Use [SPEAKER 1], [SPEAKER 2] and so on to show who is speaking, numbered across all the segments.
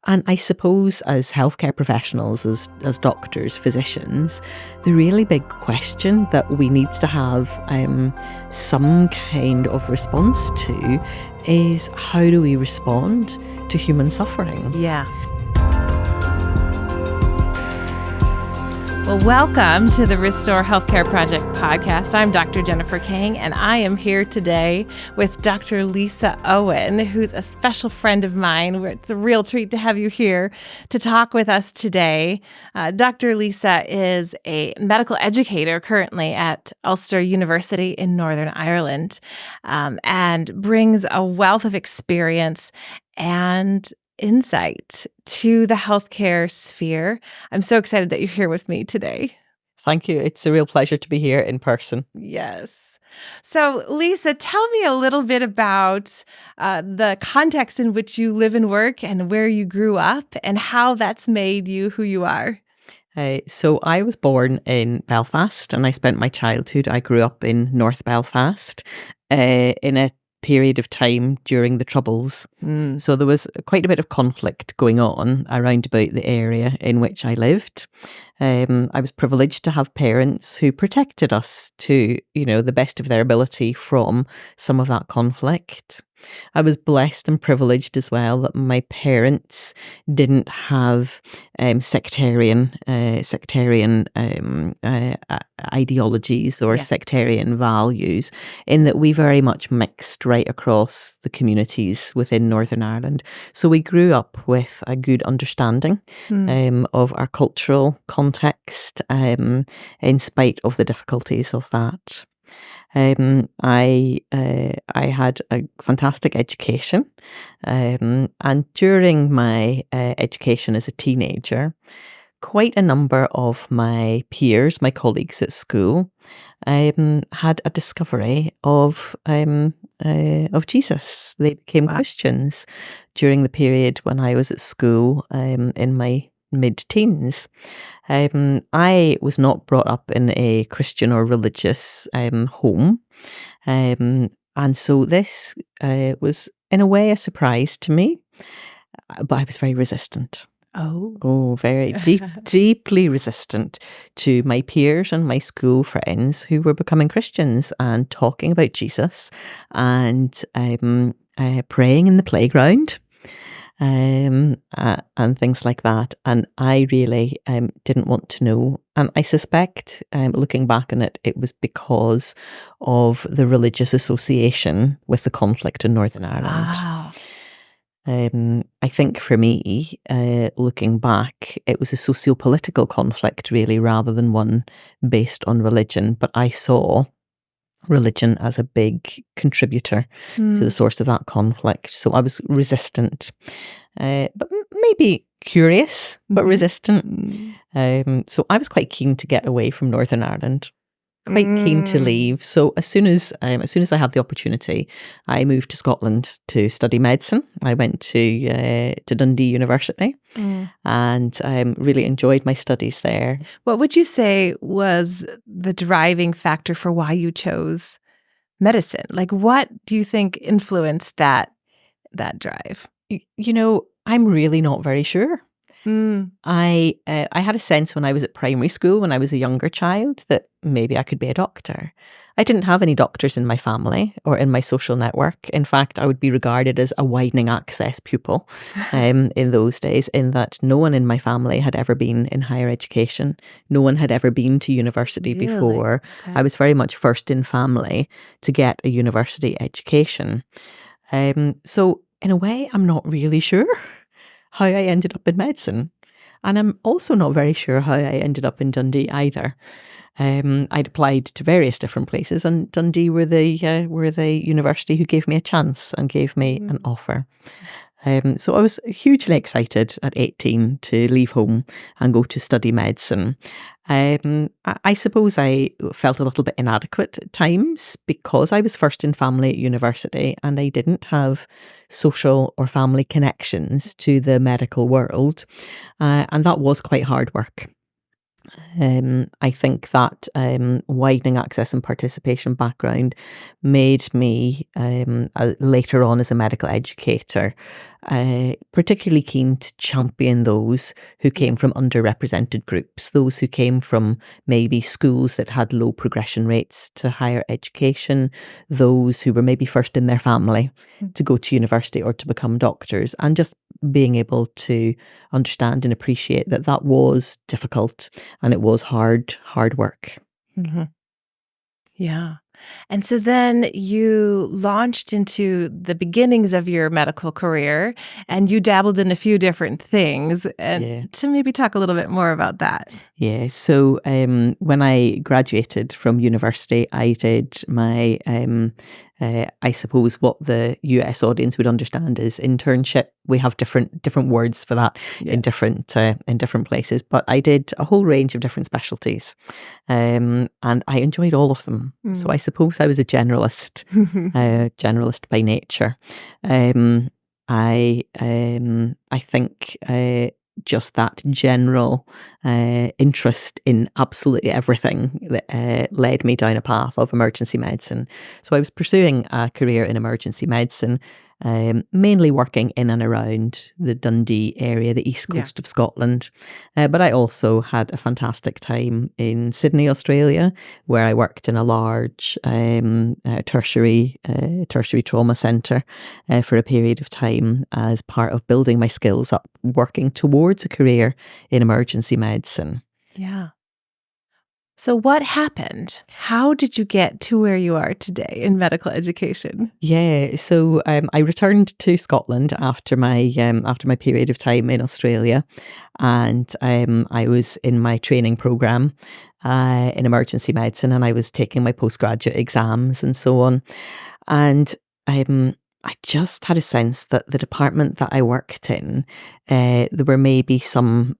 [SPEAKER 1] And I suppose as healthcare professionals, as doctors, physicians, the really big question that we need to have some kind of response to is, how do we respond to human suffering?
[SPEAKER 2] Yeah. Well, welcome to the Restore Healthcare Project podcast. I'm Dr. Jennifer Kang, and I am here today with Dr. Lysa Owen, who's a special friend of mine. It's a real treat to have you here to talk with us today. Dr. Lysa is a medical educator currently at Ulster University in Northern Ireland, and brings a wealth of experience and insight to the healthcare sphere. I'm so excited that you're here with me today.
[SPEAKER 1] Thank you. It's a real pleasure to be here in person.
[SPEAKER 2] Yes. So, Lysa, tell me a little bit about the context in which you live and work and where you grew up and how that's made you who you are.
[SPEAKER 1] So I was born in Belfast and I spent my childhood. I grew up in North Belfast in a period of time during the Troubles. So there was quite a bit of conflict going on around about the area in which I lived. I was privileged to have parents who protected us to, the best of their ability from some of that conflict. I was blessed and privileged as well that my parents didn't have sectarian ideologies or sectarian values, in that we very much mixed right across the communities within Northern Ireland. So we grew up with a good understanding of our cultural context, in spite of the difficulties of that. I had a fantastic education, and during my education as a teenager, quite a number of my peers, my colleagues at school, had a discovery of Jesus. They became Christians during the period when I was at school, in my mid-teens. I was not brought up in a Christian or religious home, and so this was in a way a surprise to me, but I was very resistant. Very deeply resistant to my peers and my school friends who were becoming Christians and talking about Jesus and praying in the playground. And things like that. And I really didn't want to know. And I suspect, looking back on it, it was because of the religious association with the conflict in Northern Ireland. Wow. I think for me, looking back, it was a socio-political conflict really, rather than one based on religion. But I saw religion as a big contributor to the source of that conflict. So I was resistant, but maybe curious, but resistant. So I was quite keen to get away from Northern Ireland, quite keen to leave. So as soon as I had the opportunity, I moved to Scotland to study medicine. I went to Dundee University and really enjoyed my studies there.
[SPEAKER 2] What would you say was the driving factor for why you chose medicine? Like, what do you think influenced that drive?
[SPEAKER 1] I'm really not very sure. I had a sense when I was at primary school, when I was a younger child, that maybe I could be a doctor. I didn't have any doctors in my family or in my social network. In fact, I would be regarded as a widening access pupil in those days, in that no one in my family had ever been in higher education. No one had ever been to university before. Okay. I was very much first in family to get a university education. So in a way, I'm not really sure how I ended up in medicine. And I'm also not very sure how I ended up in Dundee either. I'd applied to various different places, and Dundee were the university who gave me a chance and gave me an offer. So I was hugely excited at 18 to leave home and go to study medicine. I suppose I felt a little bit inadequate at times because I was first in family at university and I didn't have social or family connections to the medical world. And that was quite hard work. I think that widening access and participation background made me, later on as a medical educator, particularly keen to champion those who
[SPEAKER 2] Yeah.
[SPEAKER 1] came from underrepresented groups, those who came from maybe schools that had low progression rates to higher education, those who were maybe first in their family to go to university or to become doctors, and just being able to understand and appreciate that that was difficult and it was hard work.
[SPEAKER 2] Mm-hmm. Yeah. And so then you launched into the beginnings of your medical career and you dabbled in a few different things. And
[SPEAKER 1] Yeah.
[SPEAKER 2] to maybe talk a little bit more about that.
[SPEAKER 1] Yeah. So when I graduated from university, I did my, I suppose, what the US audience would understand is internship. We have different words for that
[SPEAKER 2] Yeah.
[SPEAKER 1] in different places. But I did a whole range of different specialties, and I enjoyed all of them. So I suppose I was a generalist by nature. I think just that general interest in absolutely everything that led me down a path of emergency medicine. So I was pursuing a career in emergency medicine, mainly working in and around the Dundee area, the east
[SPEAKER 2] Yeah.
[SPEAKER 1] coast of Scotland. But I also had a fantastic time in Sydney, Australia, where I worked in a large tertiary trauma centre for a period of time as part of building my skills up, working towards a career in emergency medicine.
[SPEAKER 2] Yeah. So what happened? How did you get to where you are today in medical education?
[SPEAKER 1] Yeah, so I returned to Scotland after my period of time in Australia, and I was in my training program in emergency medicine, and I was taking my postgraduate exams and so on, and I just had a sense that the department that I worked in, there were maybe some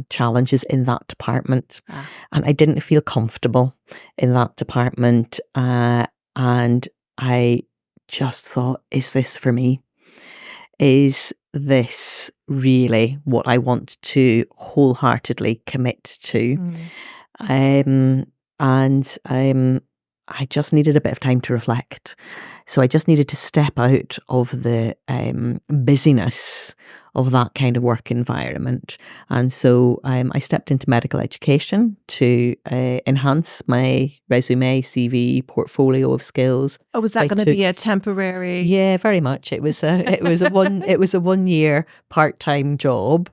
[SPEAKER 1] challenges in that department,
[SPEAKER 2] Ah.
[SPEAKER 1] and I didn't feel comfortable in that department, and I just thought, is this for me? Is this really what I want to wholeheartedly commit to?
[SPEAKER 2] Mm.
[SPEAKER 1] Um, and I just needed a bit of time to reflect. So I just needed to step out of the busyness of that kind of work environment. And so I stepped into medical education to enhance my resume, CV, portfolio of skills.
[SPEAKER 2] Oh, was
[SPEAKER 1] So
[SPEAKER 2] that
[SPEAKER 1] I
[SPEAKER 2] going to
[SPEAKER 1] took,
[SPEAKER 2] be a temporary?
[SPEAKER 1] yeah, very much. It was a 1 year part-time job,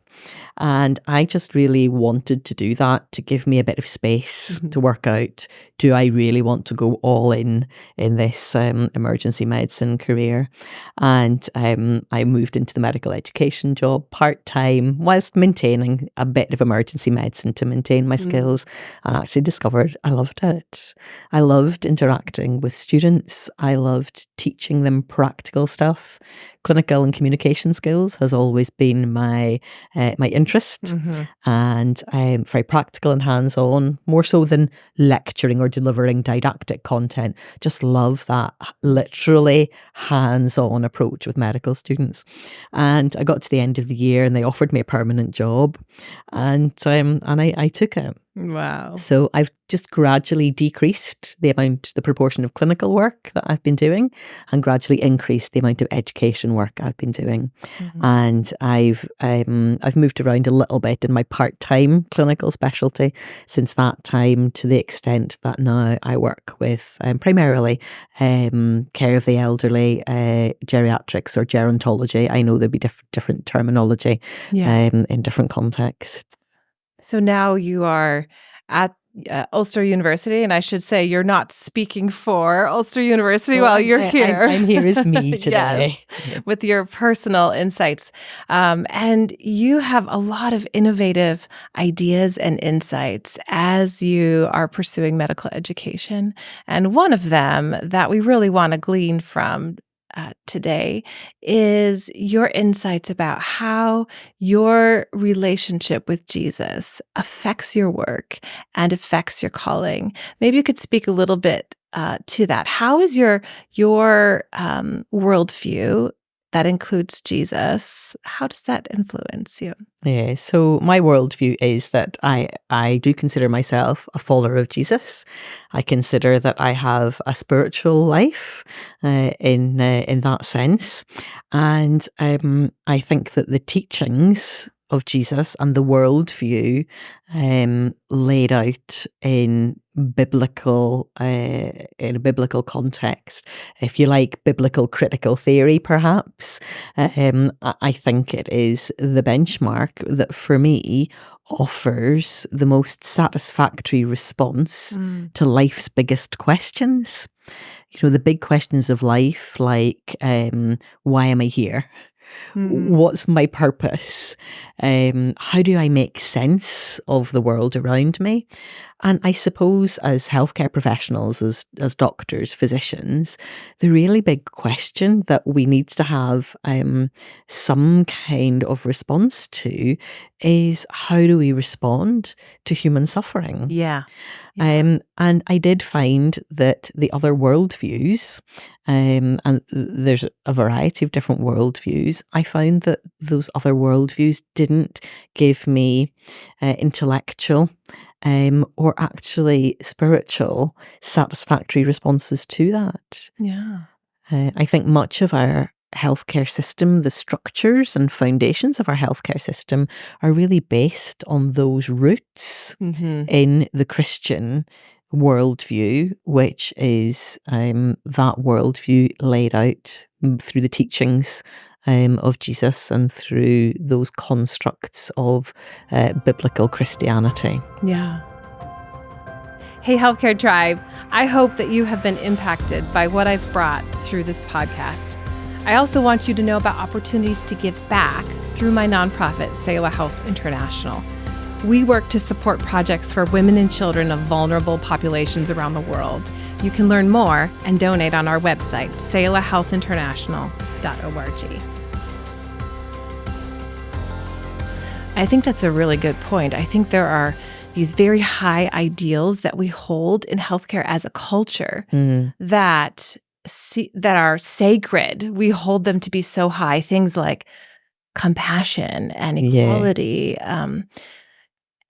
[SPEAKER 1] and I just really wanted to do that to give me a bit of space
[SPEAKER 2] Mhm.
[SPEAKER 1] to work out, do I really want to go all in this emergency medicine career? And I moved into the medical education job part-time whilst maintaining a bit of emergency medicine to maintain my
[SPEAKER 2] Mm.
[SPEAKER 1] skills, and actually discovered I loved it. I loved interacting with students. I loved teaching them practical stuff. Clinical and communication skills has always been my interest,
[SPEAKER 2] Mhm.
[SPEAKER 1] and I'm very practical and hands-on, more so than lecturing or delivering didactic content. Just love that literally hands-on approach with medical students. And I got to the end of the year, and they offered me a permanent job, and I took it.
[SPEAKER 2] Wow.
[SPEAKER 1] So I've just gradually decreased the proportion of clinical work that I've been doing, and gradually increased the amount of education work I've been doing.
[SPEAKER 2] Mhm.
[SPEAKER 1] And I've moved around a little bit in my part-time clinical specialty since that time, to the extent that now I work with primarily care of the elderly, geriatrics or gerontology. I know there'd be different terminology
[SPEAKER 2] Yeah.
[SPEAKER 1] in different contexts.
[SPEAKER 2] So now you are at Ulster University, and I should say you're not speaking for Ulster University
[SPEAKER 1] Well,
[SPEAKER 2] while you're here.
[SPEAKER 1] I'm here as me today.
[SPEAKER 2] Yes, with your personal insights. And you have a lot of innovative ideas and insights as you are pursuing medical education. And one of them that we really want to glean from today is your insights about how your relationship with Jesus affects your work and affects your calling. Maybe you could speak a little bit to that. How is your worldview that includes Jesus. How does that influence you?
[SPEAKER 1] Yeah, so my worldview is that I do consider myself a follower of Jesus. I consider that I have a spiritual life in that sense, and I think that the teachings of Jesus and the worldview laid out in a biblical context, if you like, biblical critical theory, perhaps. I think it is the benchmark that, for me, offers the most satisfactory response to life's biggest questions. The big questions of life, like why am I here? What's my purpose? How do I make sense of the world around me? And I suppose as healthcare professionals, as doctors, physicians, the really big question that we need to have some kind of response to is, how do we respond to human suffering?
[SPEAKER 2] Yeah.
[SPEAKER 1] And I did find that the other worldviews, and there's a variety of different worldviews, I found that those other worldviews didn't give me intellectual or actually spiritual satisfactory responses to that.
[SPEAKER 2] Yeah.
[SPEAKER 1] I think much of our healthcare system, the structures and foundations of our healthcare system, are really based on those roots in the Christian worldview, which is that worldview laid out through the teachings of Jesus and through those constructs of biblical Christianity.
[SPEAKER 2] Yeah. Hey, Healthcare Tribe, I hope that you have been impacted by what I've brought through this podcast. I also want you to know about opportunities to give back through my nonprofit, Selah Health International. We work to support projects for women and children of vulnerable populations around the world. You can learn more and donate on our website, selahhealthinternational.org. I think that's a really good point. I think there are these very high ideals that we hold in healthcare as a culture that are sacred. We hold them to be so high. Things like compassion and equality.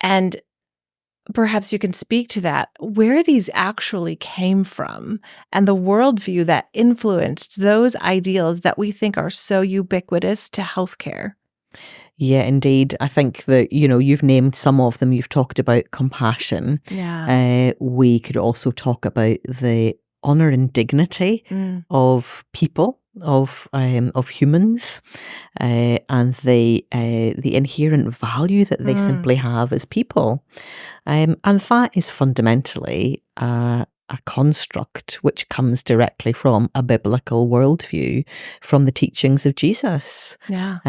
[SPEAKER 2] And perhaps you can speak to that, where these actually came from and the worldview that influenced those ideals that we think are so ubiquitous to healthcare.
[SPEAKER 1] Yeah, indeed. I think that, you've named some of them. You've talked about compassion.
[SPEAKER 2] Yeah.
[SPEAKER 1] We could also talk about the honor and dignity of people, of humans, and the inherent value that they simply have as people. And that is fundamentally a construct which comes directly from a biblical worldview, from the teachings of Jesus.
[SPEAKER 2] Yeah.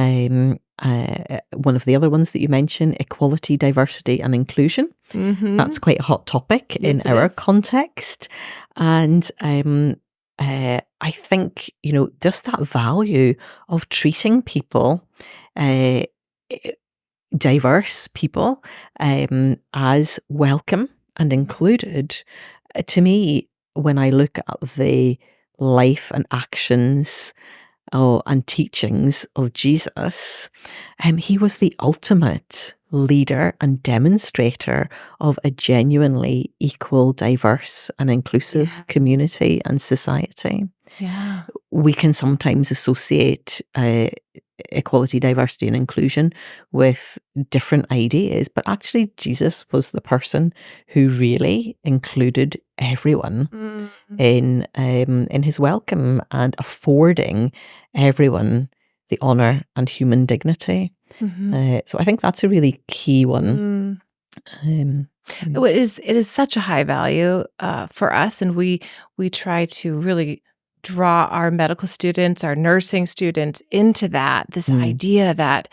[SPEAKER 1] One of the other ones that you mentioned, equality, diversity, and inclusion. That's quite a hot topic in our context. And I think, just that value of treating people, diverse people, as welcome and included. To me, when I look at the life and actions and teachings of Jesus, he was the ultimate leader and demonstrator of a genuinely equal, diverse, and inclusive community and society.
[SPEAKER 2] Yeah.
[SPEAKER 1] We can sometimes associate equality, diversity, and inclusion with different ideas, but actually Jesus was the person who really included everyone in his welcome and affording everyone the honor and human dignity. So I think that's a really key one.
[SPEAKER 2] It is such a high value for us, and we try to really draw our medical students, our nursing students into this idea that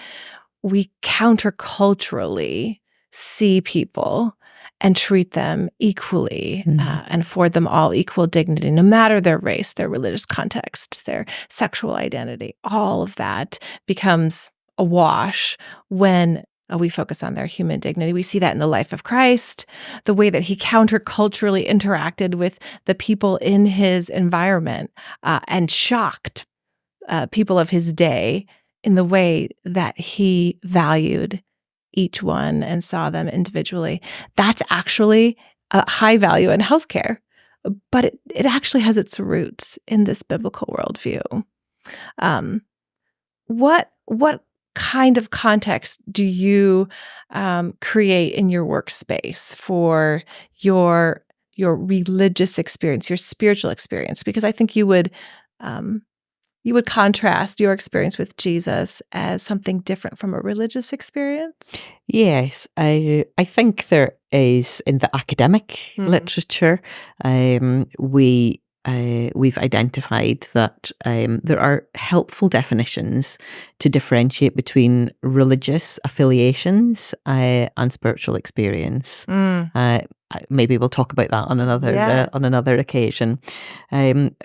[SPEAKER 2] we counterculturally see people and treat them equally and afford them all equal dignity, no matter their race, their religious context, their sexual identity. All of that becomes a wash when we focus on their human dignity. We see that in the life of Christ, the way that he counterculturally interacted with the people in his environment and shocked people of his day in the way that he valued each one and saw them individually. That's actually a high value in healthcare, but it actually has its roots in this biblical worldview. What kind of context do you create in your workspace for your religious experience, your spiritual experience? Because I think you would contrast your experience with Jesus as something different from a religious experience.
[SPEAKER 1] Yes, I think there is in the academic literature, we've identified that there are helpful definitions to differentiate between religious affiliations and spiritual experience. Maybe we'll talk about that on another occasion.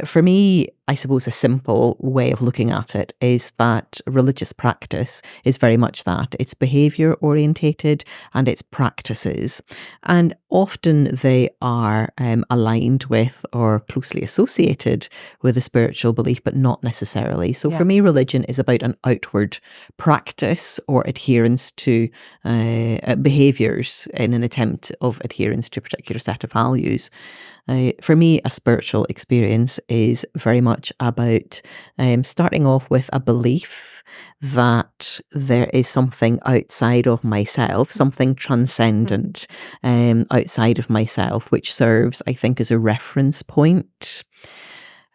[SPEAKER 1] For me, I suppose a simple way of looking at it is that religious practice is very much that. It's behaviour orientated and it's practices. And often they are aligned with or closely associated with a spiritual belief, but not necessarily. So for me, religion is about an outward practice or adherence to behaviours in an attempt of adherence to a particular set of values. For me, a spiritual experience is very much about starting off with a belief that there is something outside of myself, something transcendent outside of myself, which serves, I think, as a reference point.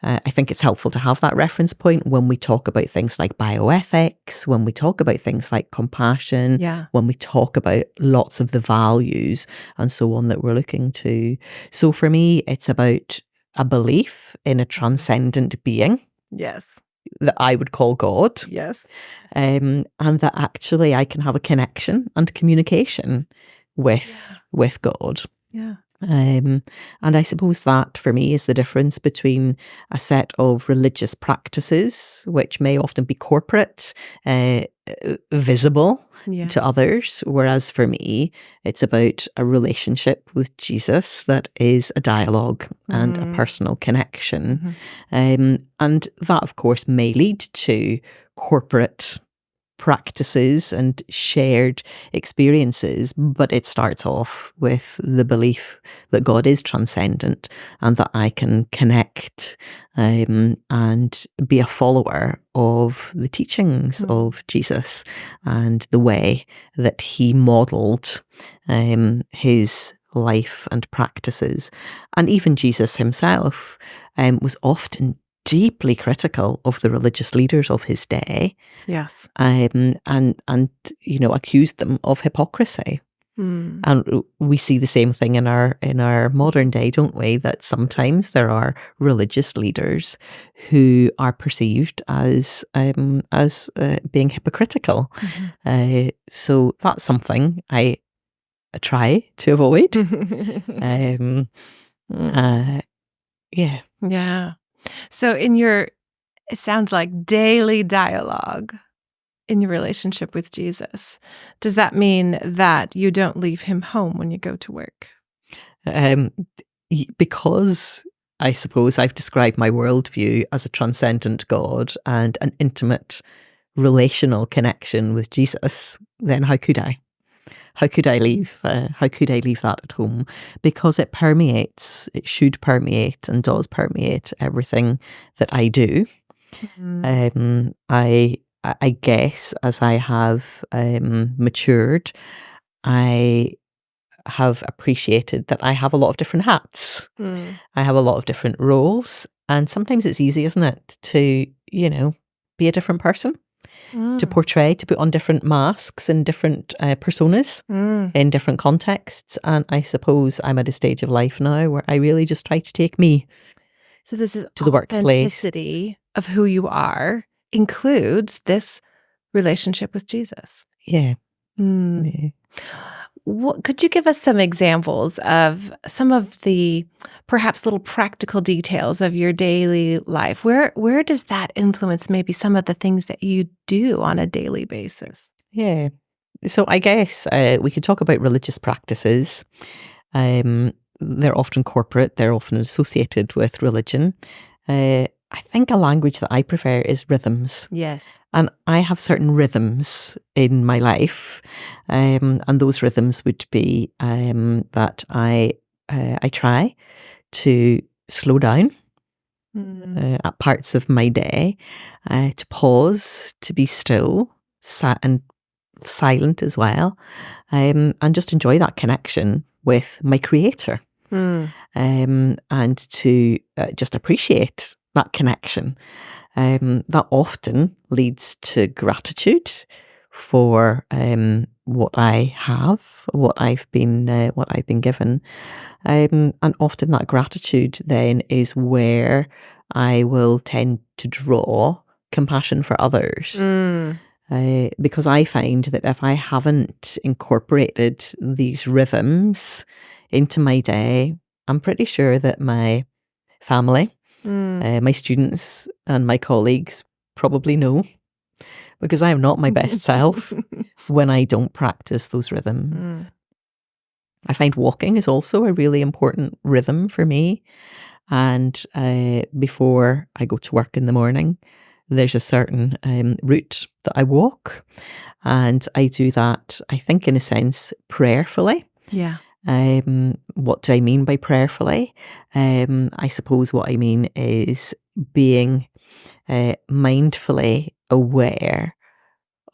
[SPEAKER 1] I think it's helpful to have that reference point when we talk about things like bioethics, when we talk about things like compassion, when we talk about lots of the values and so on that we're looking to. So for me, it's about a belief in a transcendent being.
[SPEAKER 2] Yes.
[SPEAKER 1] That I would call God.
[SPEAKER 2] Yes.
[SPEAKER 1] And that actually I can have a connection and communication with God.
[SPEAKER 2] Yeah.
[SPEAKER 1] And I suppose that for me is the difference between a set of religious practices, which may often be corporate, visible to others, whereas for me, it's about a relationship with Jesus that is a dialogue and a personal connection. And that, of course, may lead to corporate practices and shared experiences, but it starts off with the belief that God is transcendent and that I can connect and be a follower of the teachings of Jesus and the way that he modelled his life and practices. And even Jesus himself was often deeply critical of the religious leaders of his day.
[SPEAKER 2] Yes.
[SPEAKER 1] And accused them of hypocrisy. And we see the same thing in our modern day, don't we? That sometimes there are religious leaders who are perceived as being hypocritical. So that's something I try to avoid.
[SPEAKER 2] Yeah. So it sounds like daily dialogue in your relationship with Jesus. Does that mean that you don't leave him home when you go to work?
[SPEAKER 1] Because I suppose I've described my worldview as a transcendent God and an intimate relational connection with Jesus, then how could I? How could I leave? How could I leave that at home? Because it should permeate and does permeate everything that I do. I guess as I have matured, I have appreciated that I have a lot of different hats. I have a lot of different roles. And sometimes it's easy, isn't it, to, be a different person? To portray, to put on different masks and different personas in different contexts. And I suppose I'm at a stage of life now where I really just try to take me
[SPEAKER 2] to
[SPEAKER 1] the workplace.
[SPEAKER 2] Authenticity of who you are includes this relationship with Jesus.
[SPEAKER 1] Yeah.
[SPEAKER 2] Could you give us some examples of some of the perhaps little practical details of your daily life? Where does that influence maybe some of the things that you do on a daily basis?
[SPEAKER 1] Yeah. So I guess we could talk about religious practices. They're often corporate. They're often associated with religion. I think a language that I prefer is rhythms.
[SPEAKER 2] Yes.
[SPEAKER 1] And I have certain rhythms in my life, and those rhythms would be that I try to slow down at parts of my day, to pause, to be still, and silent as well, and just enjoy that connection with my Creator, and to just appreciate that connection. That often leads to gratitude for what I have, what I've been given, and often that gratitude then is where I will tend to draw compassion for others. Because I find that if I haven't incorporated these rhythms into my day, I'm pretty sure that my family, my students and my colleagues probably know, because I am not my best self when I don't practice those rhythms. I find walking is also a really important rhythm for me. And before I go to work in the morning, there's a certain route that I walk. And I do that, I think, in a sense, prayerfully.
[SPEAKER 2] Yeah.
[SPEAKER 1] What do I mean by prayerfully? I suppose what I mean is being mindfully aware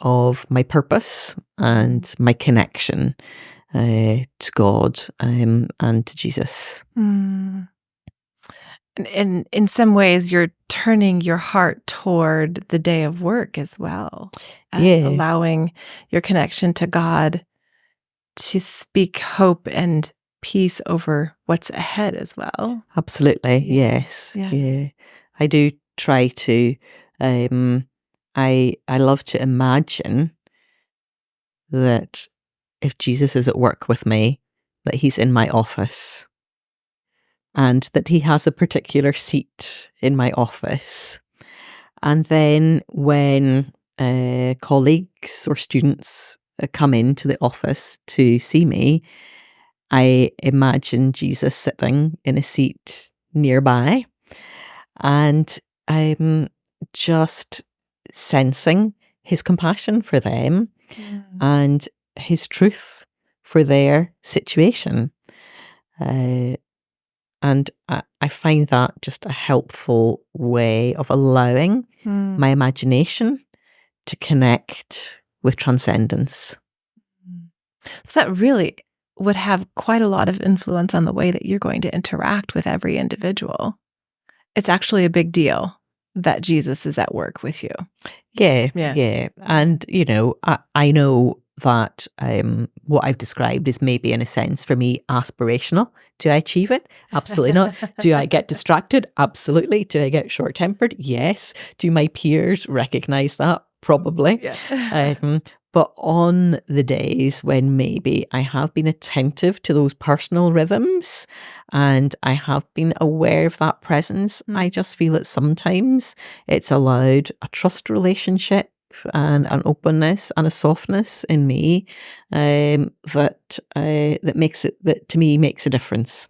[SPEAKER 1] of my purpose and my connection to God and to Jesus.
[SPEAKER 2] And in some ways, you're turning your heart toward the day of work as well.
[SPEAKER 1] Yeah.
[SPEAKER 2] Allowing your connection to God to speak hope and peace over what's ahead as well.
[SPEAKER 1] Absolutely. Yes. Yeah. I do try to, I love to imagine that if Jesus is at work with me, that he's in my office and that he has a particular seat in my office. And then when colleagues or students come into the office to see me, I imagine Jesus sitting in a seat nearby, and I'm just sensing his compassion for them and his truth for their situation. And I find that just a helpful way of allowing my imagination to connect with transcendence.
[SPEAKER 2] So that really would have quite a lot of influence on the way that you're going to interact with every individual. It's actually a big deal that Jesus is at work with you.
[SPEAKER 1] Yeah. And, I know that what I've described is maybe, in a sense, for me, aspirational. Do I achieve it? Absolutely not. Do I get distracted? Absolutely. Do I get short-tempered? Yes. Do my peers recognize that? Probably.
[SPEAKER 2] Yeah.
[SPEAKER 1] But on the days when maybe I have been attentive to those personal rhythms and I have been aware of that presence, I just feel that sometimes it's allowed a trust relationship and an openness and a softness in me that to me makes a difference.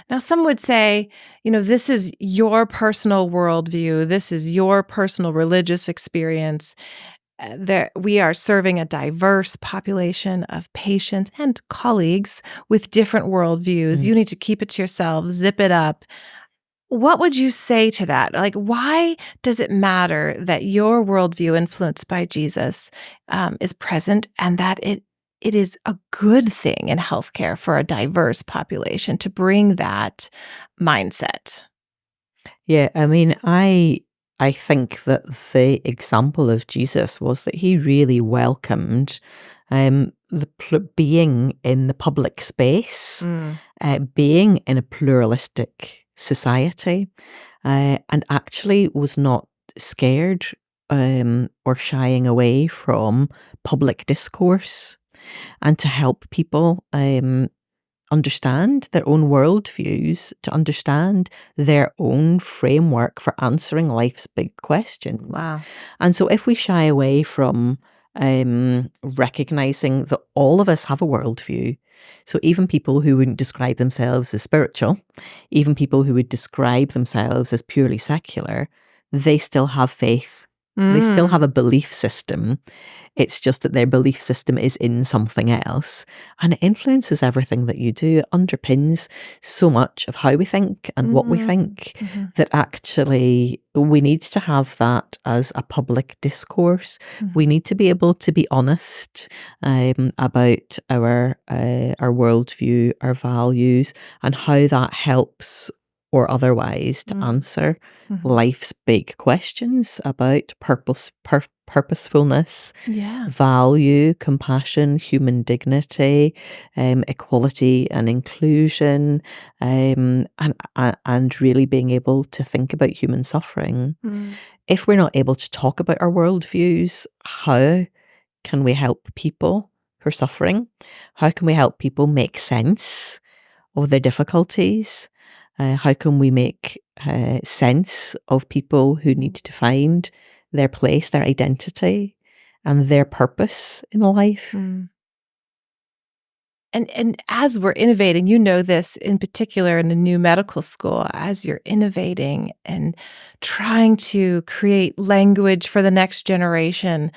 [SPEAKER 2] Now, some would say, this is your personal worldview. This is your personal religious experience. We are serving a diverse population of patients and colleagues with different worldviews. You need to keep it to yourself, zip it up. What would you say to that? Like, why does it matter that your worldview, influenced by Jesus, is present, and that it is a good thing in healthcare for a diverse population to bring that mindset?
[SPEAKER 1] Yeah, I mean, I think that the example of Jesus was that he really welcomed being in the public space, being in a pluralistic society, and actually was not scared or shying away from public discourse, and to help people understand their own worldviews, to understand their own framework for answering life's big questions.
[SPEAKER 2] Wow.
[SPEAKER 1] And so if we shy away from recognizing that all of us have a worldview. So even people who wouldn't describe themselves as spiritual, even people who would describe themselves as purely secular, they still have faith. They still have a belief system. It's just that their belief system is in something else, and it influences everything that you do. It underpins so much of how we think and what we think, that actually we need to have that as a public discourse. We need to be able to be honest about our worldview, our values, and how that helps or otherwise to answer life's big questions about purposefulness, value, compassion, human dignity, equality and inclusion, and really being able to think about human suffering. If we're not able to talk about our worldviews, how can we help people who are suffering? How can we help people make sense of their difficulties? How can we make sense of people who need to find their place, their identity, and their purpose in life?
[SPEAKER 2] And as we're innovating, you know this in particular in the new medical school, as you're innovating and trying to create language for the next generation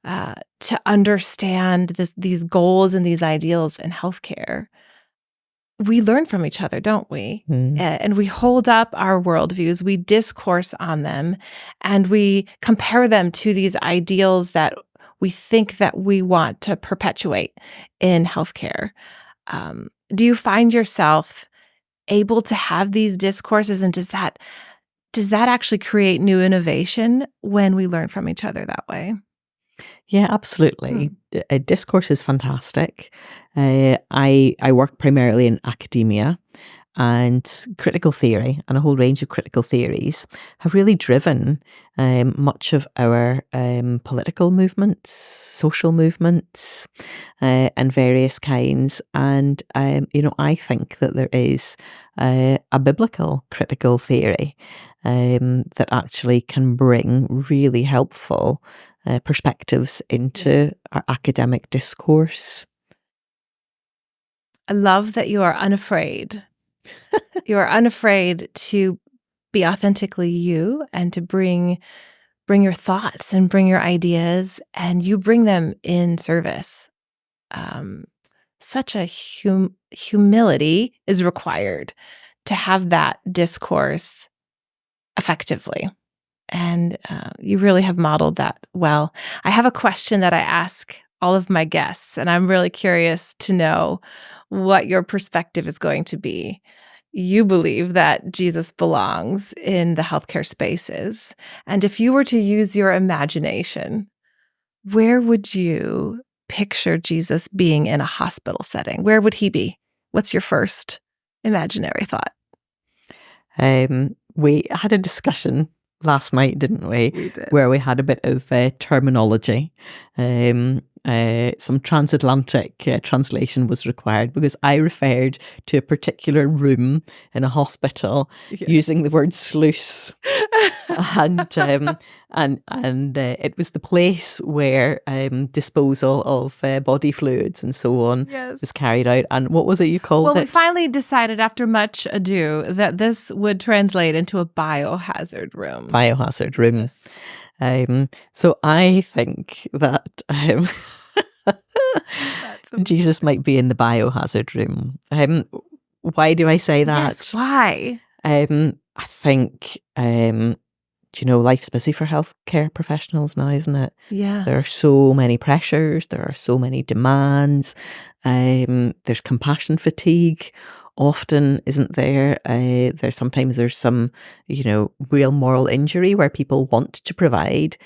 [SPEAKER 2] to understand these goals and these ideals in healthcare, we learn from each other, don't we? And we hold up our worldviews, we discourse on them, and we compare them to these ideals that we think that we want to perpetuate in healthcare. Do you find yourself able to have these discourses, and does that actually create new innovation when we learn from each other that way?
[SPEAKER 1] Yeah, absolutely. Discourse is fantastic. I work primarily in academia, and critical theory and a whole range of critical theories have really driven much of our political movements, social movements, and various kinds. And, I think that there is a biblical critical theory that actually can bring really helpful perspectives into our academic discourse.
[SPEAKER 2] I love that you are unafraid. You are unafraid to be authentically you and to bring your thoughts and bring your ideas, and you bring them in service. Such a humility is required to have that discourse effectively. And you really have modeled that well. I have a question that I ask all of my guests, and I'm really curious to know what your perspective is going to be. You believe that Jesus belongs in the healthcare spaces. And if you were to use your imagination, where would you picture Jesus being in a hospital setting? Where would he be? What's your first imaginary thought?
[SPEAKER 1] We had a discussion last night, didn't we?
[SPEAKER 2] We did.
[SPEAKER 1] Where we had a bit of terminology. Some transatlantic translation was required because I referred to a particular room in a hospital using the word sluice, and it was the place where disposal of body fluids and so on was carried out. And what was it you called it?
[SPEAKER 2] Well, we finally decided after much ado that this would translate into a biohazard room.
[SPEAKER 1] Biohazard room. Yes. So I think that Jesus might be in the biohazard room. Why do I say that?
[SPEAKER 2] Yes, why?
[SPEAKER 1] I think, life's busy for healthcare professionals now, isn't it?
[SPEAKER 2] Yeah.
[SPEAKER 1] There are so many pressures. There are so many demands. There's compassion fatigue. Often, isn't there? There's some, real moral injury where people want to provide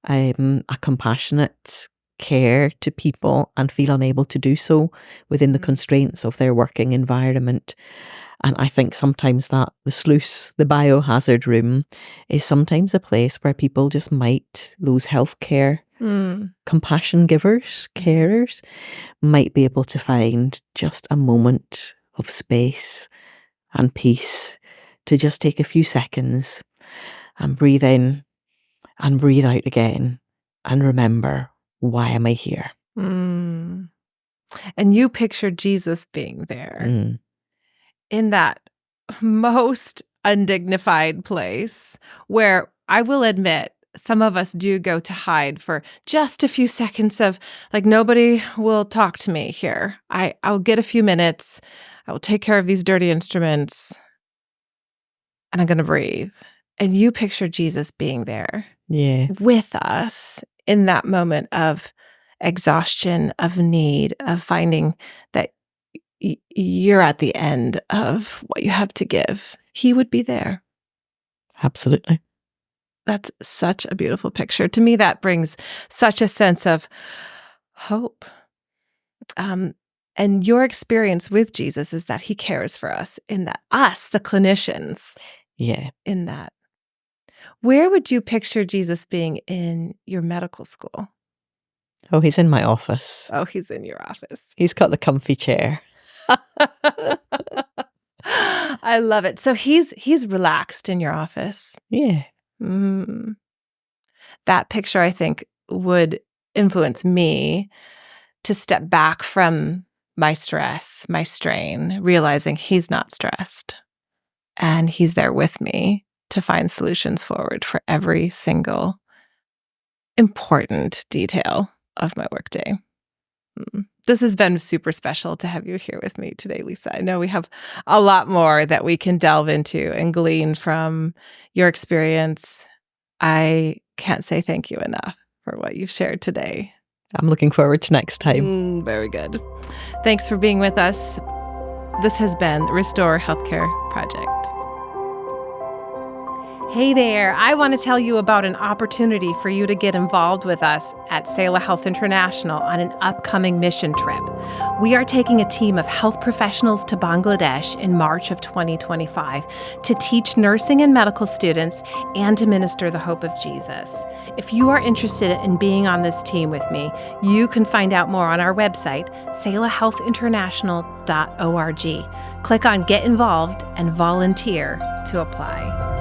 [SPEAKER 1] a compassionate care to people and feel unable to do so within the constraints of their working environment. And I think sometimes that the sluice, the biohazard room, is sometimes a place where people just might, those healthcare compassion givers, carers, might be able to find just a moment of space and peace to just take a few seconds and breathe in and breathe out again and remember why am I here?
[SPEAKER 2] Mm. And you pictured Jesus being there in that most undignified place where I will admit some of us do go to hide for just a few seconds of like, nobody will talk to me here. I'll get a few minutes. I will take care of these dirty instruments and I'm going to breathe. And you picture Jesus being there
[SPEAKER 1] Yeah,
[SPEAKER 2] with us in that moment of exhaustion, of need, of finding that you're at the end of what you have to give. He would be there.
[SPEAKER 1] absolutely.
[SPEAKER 2] That's such a beautiful picture. To me, that brings such a sense of hope. And your experience with Jesus is that he cares for us in that, us, the clinicians,
[SPEAKER 1] Yeah.
[SPEAKER 2] in that. Where would you picture Jesus being in your medical school?
[SPEAKER 1] Oh, he's in my office.
[SPEAKER 2] Oh, he's in your office.
[SPEAKER 1] He's got the comfy chair.
[SPEAKER 2] I love it. So he's relaxed in your office.
[SPEAKER 1] Yeah.
[SPEAKER 2] Mm. That picture, I think, would influence me to step back from my stress, my strain, realizing he's not stressed and he's there with me to find solutions forward for every single important detail of my workday. This has been super special to have you here with me today, Lysa. I know we have a lot more that we can delve into and glean from your experience. I can't say thank you enough for what you've shared today.
[SPEAKER 1] I'm looking forward to next time.
[SPEAKER 2] Very good. Thanks for being with us. This has been Restore Healthcare Project. Hey there, I want to tell you about an opportunity for you to get involved with us at Selah Health International on an upcoming mission trip. We are taking a team of health professionals to Bangladesh in March of 2025 to teach nursing and medical students and to minister the hope of Jesus. If you are interested in being on this team with me, you can find out more on our website, selahhealthinternational.org. Click on Get Involved and volunteer to apply.